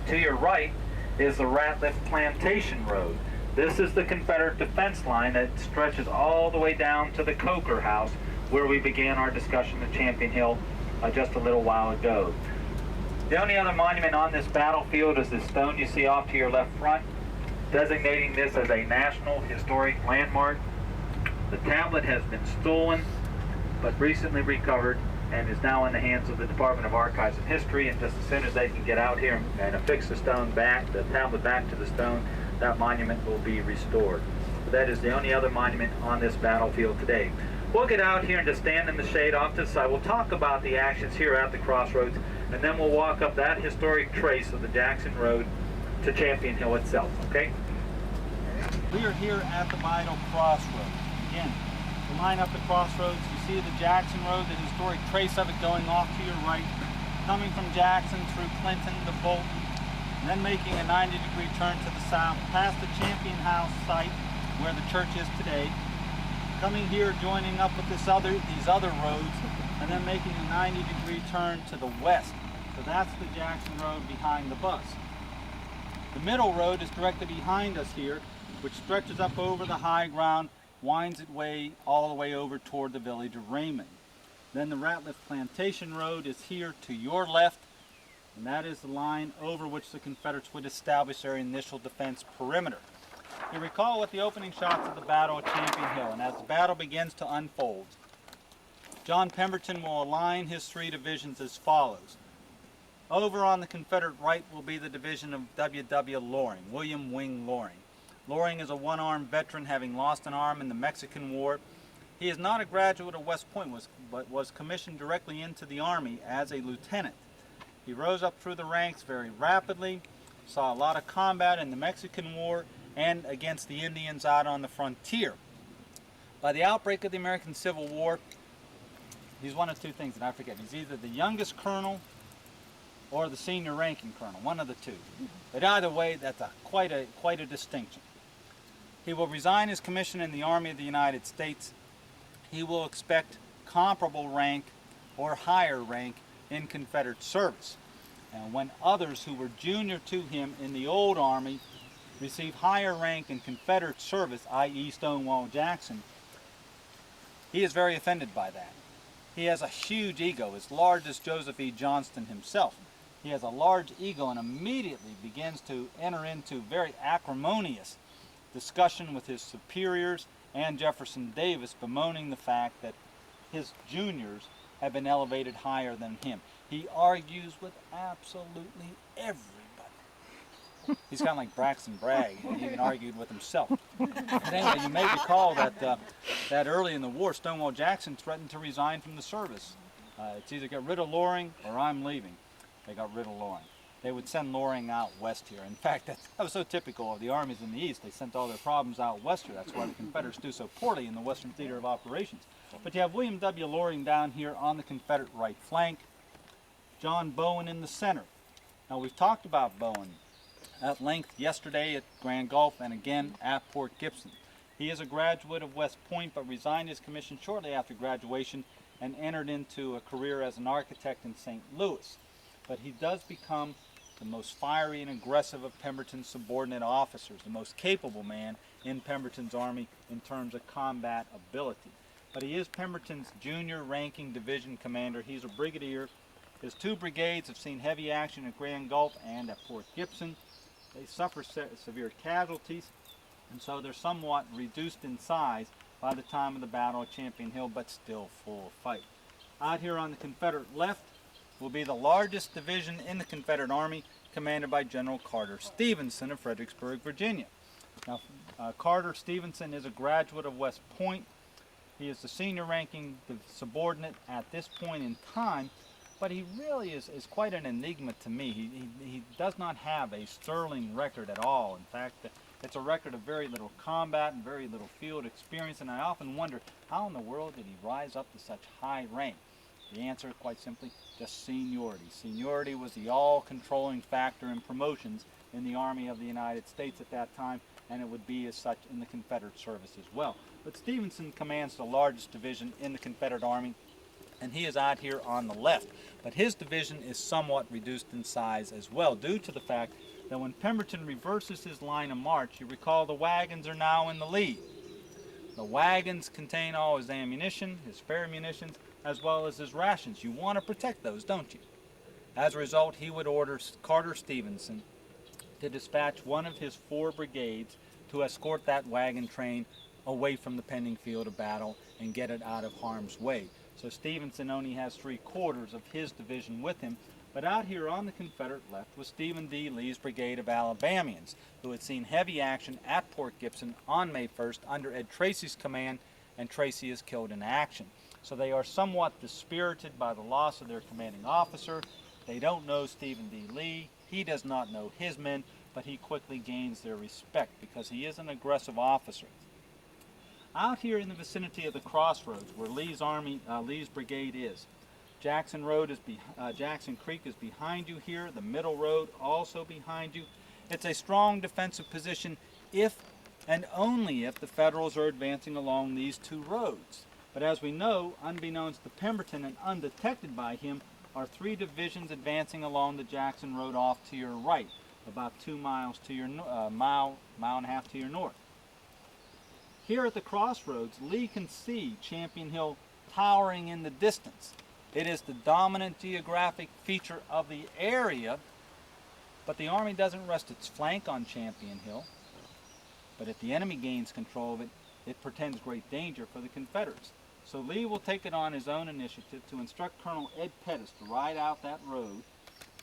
To your right is the Ratliff Plantation Road. This is the Confederate defense line that stretches all the way down to the Coker House, where we began our discussion of Champion Hill just a little while ago. The only other monument on this battlefield is the stone you see off to your left front, designating this as a National Historic Landmark. The tablet has been stolen, but recently recovered, and is now in the hands of the Department of Archives and History, and just as soon as they can get out here and affix the stone back, the tablet back to the stone, that monument will be restored. But that is the only other monument on this battlefield today. We'll get out here and just stand in the shade off to the side. We'll talk about the actions here at the Crossroads, and then we'll walk up that historic trace of the Jackson Road to Champion Hill itself, okay? We are here at the vital crossroads. Again, to line up the crossroads, you see the Jackson Road, the historic trace of it going off to your right, coming from Jackson through Clinton to Bolton, and then making a 90-degree turn to the south, past the Champion House site where the church is today, coming here, joining up with these other roads, and then making a 90-degree turn to the west. So that's the Jackson Road behind the bus. The middle road is directly behind us here, which stretches up over the high ground, winds its way all the way over toward the village of Raymond. Then the Ratliff Plantation Road is here to your left, and that is the line over which the Confederates would establish their initial defense perimeter. You recall what the opening shots of the battle at Champion Hill, and as the battle begins to unfold, John Pemberton will align his 3 divisions as follows. Over on the Confederate right will be the division of W.W. Loring, William Wing Loring. Loring is a one-armed veteran having lost an arm in the Mexican War. He is not a graduate of West Point, but was commissioned directly into the Army as a lieutenant. He rose up through the ranks very rapidly, saw a lot of combat in the Mexican War and against the Indians out on the frontier. By the outbreak of the American Civil War, he's one of 2 things, and I forget. He's either the youngest colonel or the senior ranking colonel, one of the 2. But either way, that's quite a distinction. He will resign his commission in the Army of the United States. He will expect comparable rank or higher rank in Confederate service. And when others who were junior to him in the old Army receive higher rank in Confederate service, i.e. Stonewall Jackson, he is very offended by that. He has a huge ego, as large as Joseph E. Johnston himself. He has a large ego and immediately begins to enter into very acrimonious discussion with his superiors and Jefferson Davis, bemoaning the fact that his juniors have been elevated higher than him. He argues with absolutely everybody. He's kind of like Braxton Bragg. He even argued with himself. But anyway, you may recall that that early in the war, Stonewall Jackson threatened to resign from the service. It's either get rid of Loring or I'm leaving. They got rid of Loring. They would send Loring out west here. In fact, that was so typical of the armies in the East. They sent all their problems out west here. That's why the Confederates do so poorly in the Western Theater of Operations. But you have William W. Loring down here on the Confederate right flank, John Bowen in the center. Now, we've talked about Bowen at length yesterday at Grand Gulf and again at Port Gibson. He is a graduate of West Point, but resigned his commission shortly after graduation and entered into a career as an architect in St. Louis. But he does become the most fiery and aggressive of Pemberton's subordinate officers, the most capable man in Pemberton's army in terms of combat ability. But he is Pemberton's junior ranking division commander. He's a brigadier. His 2 brigades have seen heavy action at Grand Gulf and at Fort Gibson. They suffer severe casualties, and so they're somewhat reduced in size by the time of the Battle of Champion Hill, but still full of fight. Out here on the Confederate left will be the largest division in the Confederate Army, commanded by General Carter Stevenson of Fredericksburg, Virginia. Now, Carter Stevenson is a graduate of West Point. He is the senior ranking subordinate at this point in time, but he really is quite an enigma to me. He does not have a sterling record at all. In fact, it's a record of very little combat and very little field experience, and I often wonder, how in the world did he rise up to such high rank? The answer, quite simply, just seniority. Seniority was the all-controlling factor in promotions in the Army of the United States at that time, and it would be as such in the Confederate service as well. But Stevenson commands the largest division in the Confederate Army, and he is out here on the left. But his division is somewhat reduced in size as well, due to the fact that when Pemberton reverses his line of march, you recall the wagons are now in the lead. The wagons contain all his ammunition, his spare munitions, as well as his rations. You want to protect those, don't you? As a result, he would order Carter Stevenson to dispatch one of his 4 brigades to escort that wagon train away from the pending field of battle and get it out of harm's way. So Stevenson only has 3/4 of his division with him. But out here on the Confederate left was Stephen D. Lee's brigade of Alabamians, who had seen heavy action at Port Gibson on May 1st under Ed Tracy's command, and Tracy is killed in action. So they are somewhat dispirited by the loss of their commanding officer. They don't know Stephen D. Lee. He does not know his men, but he quickly gains their respect because he is an aggressive officer. Out here in the vicinity of the Crossroads, where Lee's brigade is, Jackson Creek is behind you here. The middle road also behind you. It's a strong defensive position if and only if the Federals are advancing along these 2 roads. But as we know, unbeknownst to Pemberton and undetected by him, are 3 divisions advancing along the Jackson Road off to your right, about 2 miles to your mile and a half to your north. Here at the Crossroads, Lee can see Champion Hill towering in the distance. It is the dominant geographic feature of the area, but the Army doesn't rest its flank on Champion Hill. But if the enemy gains control of it, it portends great danger for the Confederates. So Lee will take it on his own initiative to instruct Colonel Ed Pettus to ride out that road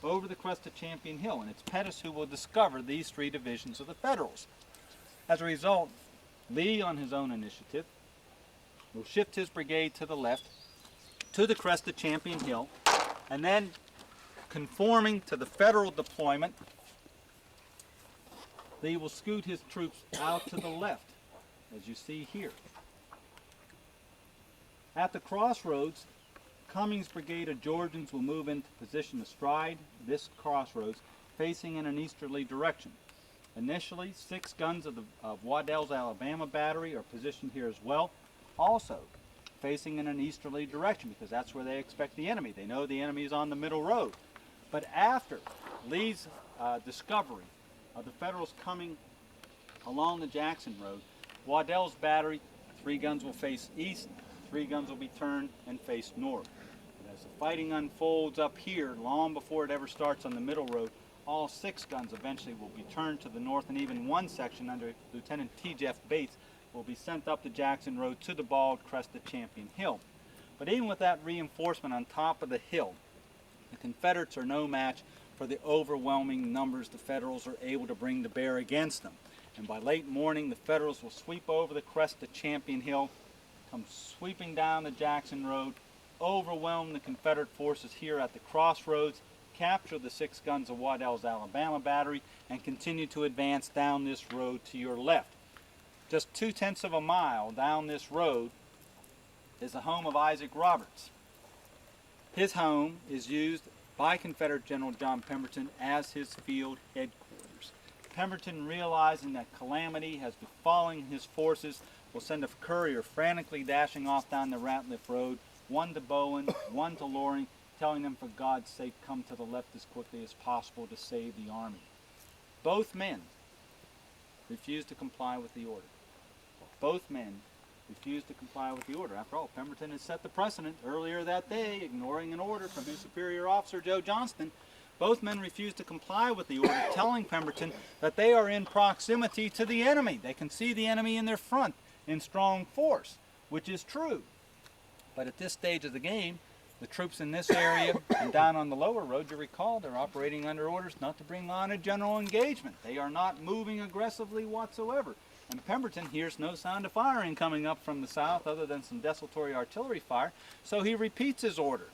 over the crest of Champion Hill, and it's Pettus who will discover these 3 divisions of the Federals. As a result, Lee, on his own initiative, will shift his brigade to the left to the crest of Champion Hill, and then, conforming to the Federal deployment, Lee will scoot his troops out to the left, as you see here. At the Crossroads, Cummings' brigade of Georgians will move into position astride this crossroads, facing in an easterly direction. Initially, 6 guns of Waddell's Alabama battery are positioned here as well, also facing in an easterly direction, because that's where they expect the enemy. They know the enemy is on the middle road. But after Lee's discovery of the Federals coming along the Jackson Road, Waddell's battery, 3 guns will face east, 3 guns will be turned and face north. And as the fighting unfolds up here, long before it ever starts on the middle road, all 6 guns eventually will be turned to the north, and even one section under Lieutenant T. Jeff Bates will be sent up the Jackson Road to the bald crest of Champion Hill. But even with that reinforcement on top of the hill, the Confederates are no match for the overwhelming numbers the Federals are able to bring to bear against them. And by late morning, the Federals will sweep over the crest of Champion Hill, come sweeping down the Jackson Road, overwhelm the Confederate forces here at the Crossroads, capture the 6 guns of Waddell's Alabama battery, and continue to advance down this road to your left. Just 2/10 of a mile down this road is the home of Isaac Roberts. His home is used by Confederate General John Pemberton as his field headquarters. Pemberton, realizing that calamity has befallen his forces, will send a courier frantically dashing off down the Ratliff Road, one to Bowen, one to Loring, telling them for God's sake come to the left as quickly as possible to save the army. Both men refused to comply with the order. Both men refused to comply with the order. After all, Pemberton had set the precedent earlier that day, ignoring an order from his superior officer, Joe Johnston. Both men refused to comply with the order, telling Pemberton that they are in proximity to the enemy. They can see the enemy in their front in strong force, which is true. But at this stage of the game, the troops in this area and down on the lower road, you recall, they're operating under orders not to bring on a general engagement. They are not moving aggressively whatsoever. And Pemberton hears no sound of firing coming up from the south other than some desultory artillery fire, so he repeats his order.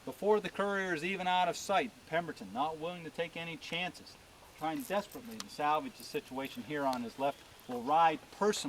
Before the courier is even out of sight, Pemberton, not willing to take any chances, trying desperately to salvage the situation here on his left, will ride personally